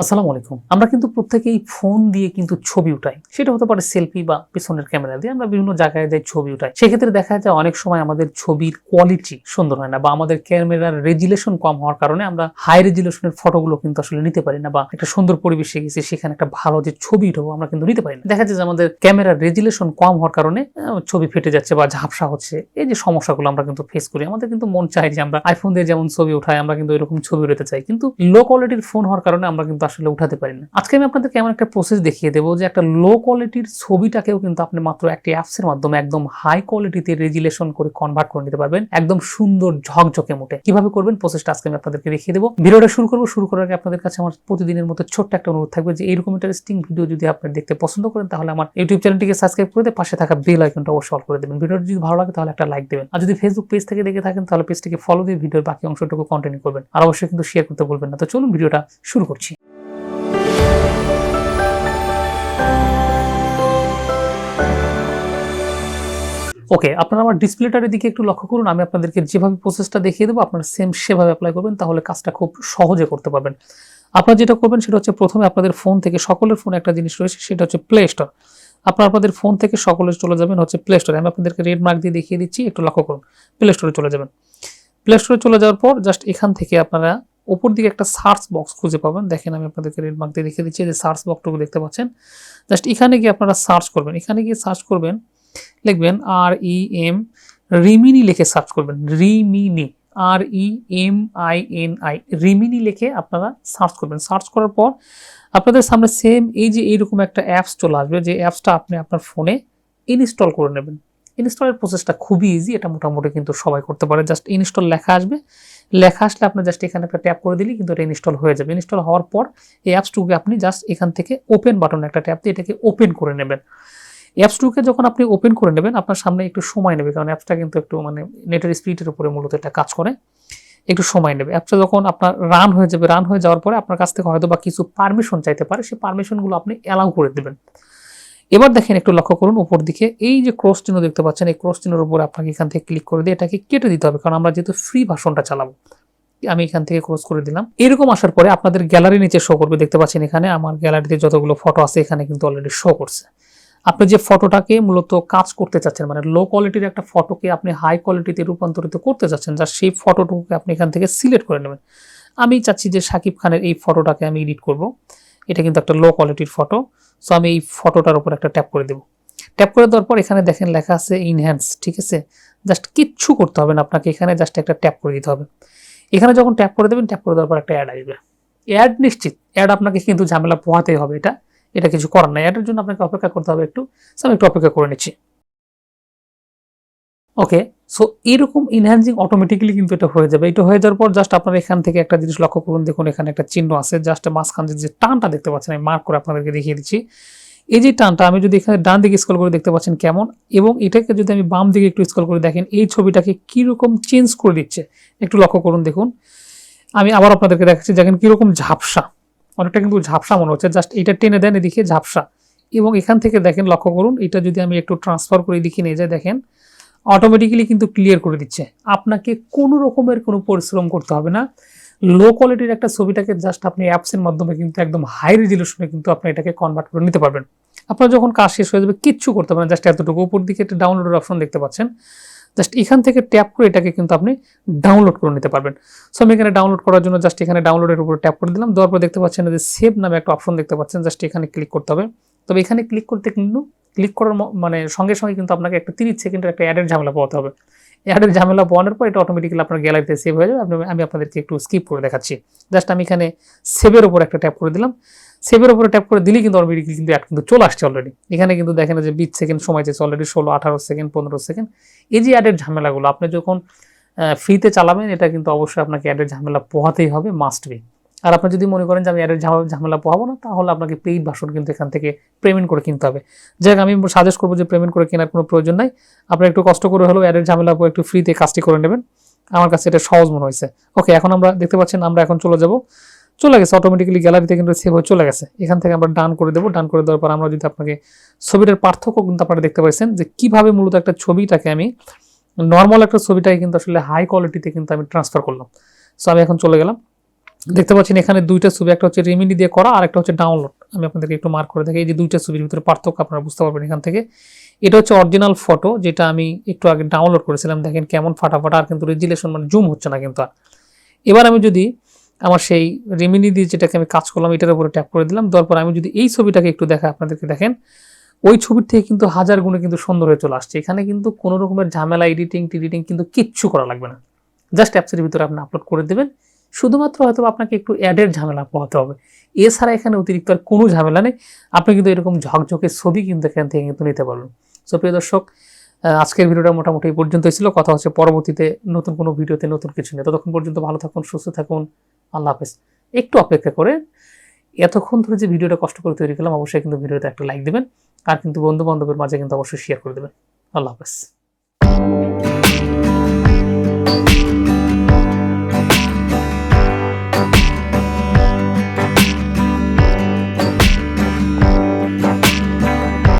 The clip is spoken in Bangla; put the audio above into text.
আসসালামু আলাইকুম। আমরা কিন্তু প্রত্যেকেই ফোন দিয়ে কিন্তু ছবি উঠাই। সেটা হতে পারে সেলফি বা পেছনের ক্যামেরা দিয়ে আমরা বিভিন্ন জায়গায় যাই ছবি উঠাই। সেক্ষেত্রে দেখা যায় অনেক সময় আমাদের ছবির কোয়ালিটি সুন্দর হয় না বা আমাদের ক্যামেরার রেজুলেশন কম হওয়ার কারণে আমরা হাই রেজুলেশনের ফটোগুলো কিন্তু আসলে নিতে পারি না বা একটা সুন্দর পরিবেশে গেছি সেখানে একটা ভালো যে ছবি উঠাবো আমরা কিন্তু নিতে পারি না। দেখা যায় যে আমাদের ক্যামেরার রেজুলেশন কম হওয়ার কারণে ছবি ফেটে যাচ্ছে বা ঝাপসা হচ্ছে। এই যে সমস্যাগুলো আমরা কিন্তু ফেস করি। আমাদের কিন্তু মন চায় যে আমরা আইফোন দিয়ে যেমন ছবি উঠাই আমরা কিন্তু এরকম ছবি উঠাতে চাই। কিন্তু লো কোয়ালিটির ফোন হওয়ার কারণে আমরা কিন্তু আসলে উঠাতে পারি না। আজকে আমি আপনাদেরকে এমন একটা প্রসেস দেখিয়ে দেবো যে একটা লো কোয়ালিটির ছবিটাকেও কিন্তু আপনি মাত্র একটি অ্যাপসের মাধ্যমে একদম হাই কোয়ালিটিতে রেজুলেশন করে কনভার্ট করে নিতে পারবেন একদম সুন্দর ঝকঝকে মোটে। কিভাবে করবেন প্রসেসটা আজকে আমি আপনাদেরকে দেখিয়ে দেবো। ভিডিওটা শুরু করার আগে আপনাদের কাছে আমার প্রতিদিনের মতো ছোট্ট একটা অনুরোধ থাকবে যে এইরকম ইন্টারেস্টিং ভিডিও যদি আপনি দেখতে পছন্দ করেন তাহলে আমার ইউটিউব চ্যানেলটিকে সাবস্ক্রাইব করে দিয়ে পাশে থাকা বেল আইকনটা অবশ্যই অল করে দেবেন। ভিডিওটা যদি ভালো লাগে তাহলে একটা লাইক দেবেন। আর যদি ফেসবুক পেজ থেকে দেখে থাকেন তাহলে পেজটিকে ফলো দিয়ে ভিডিওর বাকি অংশটুকু কন্টিনিউ করবেন। আর অবশ্যই কিন্তু শেয়ার করতে ভুলবেন না। তো চলুন ভিডিওটা শুরু করছি। ওকে, আপনারা আমার ডিসপ্লেটার দিকে একটু লক্ষ্য করুন। আমি আপনাদেরকে যেভাবে প্রসেসটা দেখিয়ে দেবো আপনারা সেম সেভাবে অ্যাপ্লাই করবেন, তাহলে কাজটা খুব সহজে করতে পারবেন। আপনারা যেটা করবেন সেটা হচ্ছে প্রথমে আপনাদের ফোন থেকে, সকলের ফোনে একটা জিনিস রয়েছে সেটা হচ্ছে প্লে স্টোর। আপনাদের ফোন থেকে সকলে চলে যাবেন হচ্ছে প্লে স্টোরে। আমি আপনাদেরকে রেড মার্ক দিয়ে দেখিয়ে দিচ্ছি, একটু লক্ষ্য করুন। প্লে স্টোরে চলে যাবেন। প্লে স্টোরে চলে যাওয়ার পর জাস্ট এখান থেকে আপনারা উপর দিকে একটা সার্চ বক্স খুঁজে পাবেন। দেখেন আমি আপনাদেরকে রেড মার্ক দিয়ে দেখিয়ে দিচ্ছি, যে সার্চ বক্সটুকু দেখতে পাচ্ছেন। জাস্ট এখানে গিয়ে আপনারা সার্চ করবেন। এখানে গিয়ে সার্চ করবেন, লিখবেন REM, রিমিনি লিখে সার্চ করবেন। রিমিনি, REMINI, রিমিনি লিখে আপনারা সার্চ করবেন। সার্চ করার পর আপনাদের সামনে সেম এই যে এইরকম একটা অ্যাপস চলে আসবে, যে অ্যাপসটা আপনি আপনার ফোনে ইনস্টল করে নেবেন। ইনস্টলের প্রসেসটা খুবই ইজি, এটা মোটামুটি কিন্তু সবাই করতে পারে। জাস্ট ইনস্টল লেখা আসবে, লেখা আসলে আপনি জাস্ট এখানে একটা ট্যাপ করে দিলেই কিন্তু এটা ইনস্টল হয়ে যাবে। ইনস্টল হওয়ার পর এই অ্যাপসটুকে আপনি জাস্ট এখান থেকে ওপেন বাটনে একটা ট্যাপ দিয়ে এটাকে ওপেন করে নেবেন। অ্যাপসটুকে যখন আপনি ওপেন করে নেবেন আপনার সামনে একটু সময় নেবে, কারণ অ্যাপসটা কিন্তু একটু নেটের স্পিডের উপরে মূলত এটা কাজ করে, একটু সময় নেবে। অ্যাপসটা যখন আপনার রান হয়ে যাবে, রান হয়ে যাওয়ার পরে আপনার কাছ থেকে হয়তো বা কিছু পারমিশন চাইতে পারে, সেই পারমিশনগুলো আপনি অ্যালাউ করে দেবেন। এবার দেখেন একটু লক্ষ্য করুন উপর দিকে এই যে ক্রস চিহ্ন দেখতে পাচ্ছেন, এই ক্রস চিহ্নের উপরে আপনাকে এখান থেকে ক্লিক করে দিয়ে এটাকে কেটে দিতে হবে, কারণ আমরা যেহেতু ফ্রি ভার্সনটা চালাবো। আমি এখান থেকে ক্রস করে দিলাম। এরকম আসার পরে আপনাদের গ্যালারি নিচে শো করবে, দেখতে পাচ্ছেন এখানে আমার গ্যালারিতে যতগুলো ফটো আছে এখানে কিন্তু অলরেডি শো করছে। আপনি যে ফটোটাকে মূলত কাজ করতে চাচ্ছেন, মানে লো কোয়ালিটির একটা ফটোকে আপনি হাই কোয়ালিটিতে রূপান্তরিত করতে চাচ্ছেন, যা সেই ফটোটুকুকে আপনি এখান থেকে সিলেক্ট করে নেবেন। আমি চাচ্ছি যে শাকিব খানের এই ফটোটাকে আমি এডিট করব। এটা কিন্তু একটা লো কোয়ালিটির ফটো, সো আমি এই ফটোটার উপর একটা ট্যাপ করে দেব। ট্যাপ করে দেওয়ার পর এখানে দেখেন লেখা আছে ইনহ্যান্স, ঠিক আছে। জাস্ট কিচ্ছু করতে হবে না আপনাকে, এখানে জাস্ট একটা ট্যাপ করে দিতে হবে। এখানে যখন ট্যাপ করে দেবেন, ট্যাপ করে দেওয়ার পর একটা অ্যাড আসবে। অ্যাড নিশ্চিত, অ্যাড আপনাকে কিন্তু ঝামেলা পোহাতেই হবে, এটা কিছু করার নাই। অ্যাডের জন্য আপনাকে অপেক্ষা করতে হবে একটু। আমি একটু অপেক্ষা করে নিচ্ছি। ওকে, সো এরকম ইনহ্যান্সিং অটোমেটিক্যালি কিন্তু এটা হয়ে যাবে। এটা হয়ে যাওয়ার পর জাস্ট আপনারা এখান থেকে একটা জিনিস লক্ষ্য করুন, দেখুন এখানে একটা চিহ্ন আছে, জাস্ট মাঝখান যে টানটা দেখতে পাচ্ছেন, আমি মার্ক করে আপনাদেরকে দেখিয়ে দিচ্ছি। এই যে টানটা আমি যদি এখানে ডান দিকে স্ক্রল করে দেখতে পাচ্ছেন কেমন, এবং এটাকে যদি আমি বাম দিকে একটু স্ক্রল করে দেখেন এই ছবিটাকে কিরকম চেঞ্জ করে দিচ্ছে একটু লক্ষ্য করুন। দেখুন আমি আবার আপনাদেরকে দেখাচ্ছি, দেখেন কিরকম ঝাপসা, অনেকটা কিন্তু ঝাপসা মনে হচ্ছে। জাস্ট এটা টেনে দেন এদিকে, ঝাপসা। এবং এখান থেকে দেখেন লক্ষ্য করুন, এটা যদি আমি একটু ট্রান্সফার করে এদিকে নিয়ে যাই, দেখেন অটোমেটিক্যালি কিন্তু ক্লিয়ার করে দিচ্ছে। আপনাকে কোনো রকমের কোনো পরিশ্রম করতে হবে না। লো কোয়ালিটির একটা ছবিটাকে জাস্ট আপনি অ্যাপসের মাধ্যমে কিন্তু একদম হাই রেজুলেশনে কিন্তু আপনি এটাকে কনভার্ট করে নিতে পারবেন। আপনার যখন কাজ শেষ হয়ে যাবে কিচ্ছু করতে পারবেন, জাস্ট এতটুকু। উপর দিকে একটা ডাউনলোডের অপশন দেখতে পাচ্ছেন, জাস্ট এখান থেকে ট্যাপ করে এটাকে কিন্তু আপনি ডাউনলোড করে নিতে পারবেন। সো আমি এখানে ডাউনলোড করার জন্য জাস্ট এখানে ডাউনলোডের উপরে ট্যাপ করে দিলাম। দেওয়ার পর দেখতে পাচ্ছেন যে সেভ নামে একটা অপশন দেখতে পাচ্ছেন, জাস্ট এখানে ক্লিক করতে হবে। তবে এখানে ক্লিক করতে কিন্তু ক্লিক করার সঙ্গে সঙ্গে কিন্তু আপনাকে একটা 30 সেকেন্ডের একটা অ্যাডের ঝামেলা পোহাতে হবে। অ্যাডের ঝামেলা পোহানোর পর এটা অটোমেটিক্যালি আপনার গ্যালারিতে সেভ হয়ে যাবে। আমি আপনাদেরকে একটু স্কিপ করে দেখাচ্ছি। জাস্ট আমি এখানে সেভের উপর একটা ট্যাপ করে দিলাম। সেভের উপরে ট্যাপ করে দিলেই কিন্তু অটোমেটিক্যালি কিন্তু অ্যাড কিন্তু চলে আসছে অলরেডি। এখানে কিন্তু দেখেন যে 20 সেকেন্ড সময় চেয়েছে অলরেডি, 16, 18 সেকেন্ড, 15 সেকেন্ড। এই যে অ্যাডের ঝামেলাগুলো আপনি যখন ফ্রিতে চালাবেন, এটা কিন্তু অবশ্যই আপনাকে অ্যাডের ঝামেলা পোহাতেই হবে, মাস্ট বি। আর আপনি যদি মনে করেন যে আমি অ্যাডের ঝামেলা পোহাবো না, তাহলে আপনাকে পেইড ভার্সন কিন্তু এখান থেকে পেমেন্ট করে কিনতে হবে। যাই আমি সাজেস্ট করবো যে পেমেন্ট করে কেনার কোনো প্রয়োজন নাই। আপনি একটু কষ্ট করে হলেও অ্যাডের ঝামেলা একটু ফ্রিতে কাজটি করে নেবেন। আমার কাছে এটা সহজ মনে হয়েছে। ওকে, এখন আমরা দেখতে পাচ্ছেন আমরা এখন চলে গেছে অটোমেটিক্যালি, গ্যালারিতে কিন্তু সেভ হয়ে চলে গেছে। এখান থেকে আমরা ডান করে দেবো। ডান করে দেওয়ার পর আমরা যদি আপনাকে ছবিটার পার্থক্য কিন্তু আপনারা দেখতে পাচ্ছেন যে কিভাবে মূলত একটা ছবিটাকে আমি নর্মাল একটা ছবিটাকে কিন্তু আসলে হাই কোয়ালিটিতে কিন্তু আমি ট্রান্সফার করলাম। সো আমি এখন চলে গেলাম। দেখতে পাচ্ছেন এখানে দুইটা ছবি, একটা হচ্ছে রেমিডি দিয়ে করা আর একটা হচ্ছে ডাউনলোড। আমি আপনাদেরকে একটু মার্ক করে দেখি, এই যে দুইটা ছবির ভিতরে পার্থক্য আপনারা বুঝতে পারবেন এখান থেকে। এটা হচ্ছে অরিজিনাল ফটো, যেটা আমি একটু আগে ডাউনলোড করেছিলাম, দেখেন কেমন ফাটাফাটা, আর কিন্তু রেজুলেশন মানে জুম হচ্ছে না কিন্তু আর। এবার আমি যদি আমার সেই রেমিডি দিয়ে যেটাকে আমি কাজ করলাম এটার উপরে ট্যাপ করে দিলাম, দেওয়ার পর আমি যদি এই ছবিটাকে একটু দেখা আপনাদেরকে, দেখেন ওই ছবির থেকে কিন্তু হাজার গুণে কিন্তু সুন্দর হয়ে চলে আসছে। এখানে কিন্তু কোনো রকমের ঝামেলা এডিটিং টিডিটিং কিন্তু কিচ্ছু করা লাগবে না, জাস্ট অ্যাপসের ভিতরে আপনি আপলোড করে দেবেন। শুধুমাত্র হয়তো আপনাকে একটু অ্যাডের ঝামেলা পোহাতে হবে, এছাড়া এখানে অতিরিক্ত আর কোনো ঝামেলা নেই। আপনি কিন্তু এরকম ঝকঝকে ছবি কিন্তু এখান থেকে কিন্তু নিতে পারবেন। সো প্রিয় দর্শক, আজকের ভিডিওটা মোটামুটি এই পর্যন্তই ছিল। কথা হচ্ছে পরবর্তীতে নতুন কোনো ভিডিওতে নতুন কিছু নিয়ে। ততক্ষণ পর্যন্ত ভালো থাকুন, সুস্থ থাকুন, আল্লাহ হাফেজ। একটু অপেক্ষা করে, এতক্ষণ ধরে যে ভিডিওটা কষ্ট করে তৈরি করলাম, অবশ্যই কিন্তু ভিডিওতে একটা লাইক দেবেন, আর কিন্তু বন্ধু বান্ধবের মাঝে কিন্তু অবশ্যই শেয়ার করে দেবেন। আল্লাহ হাফেজ।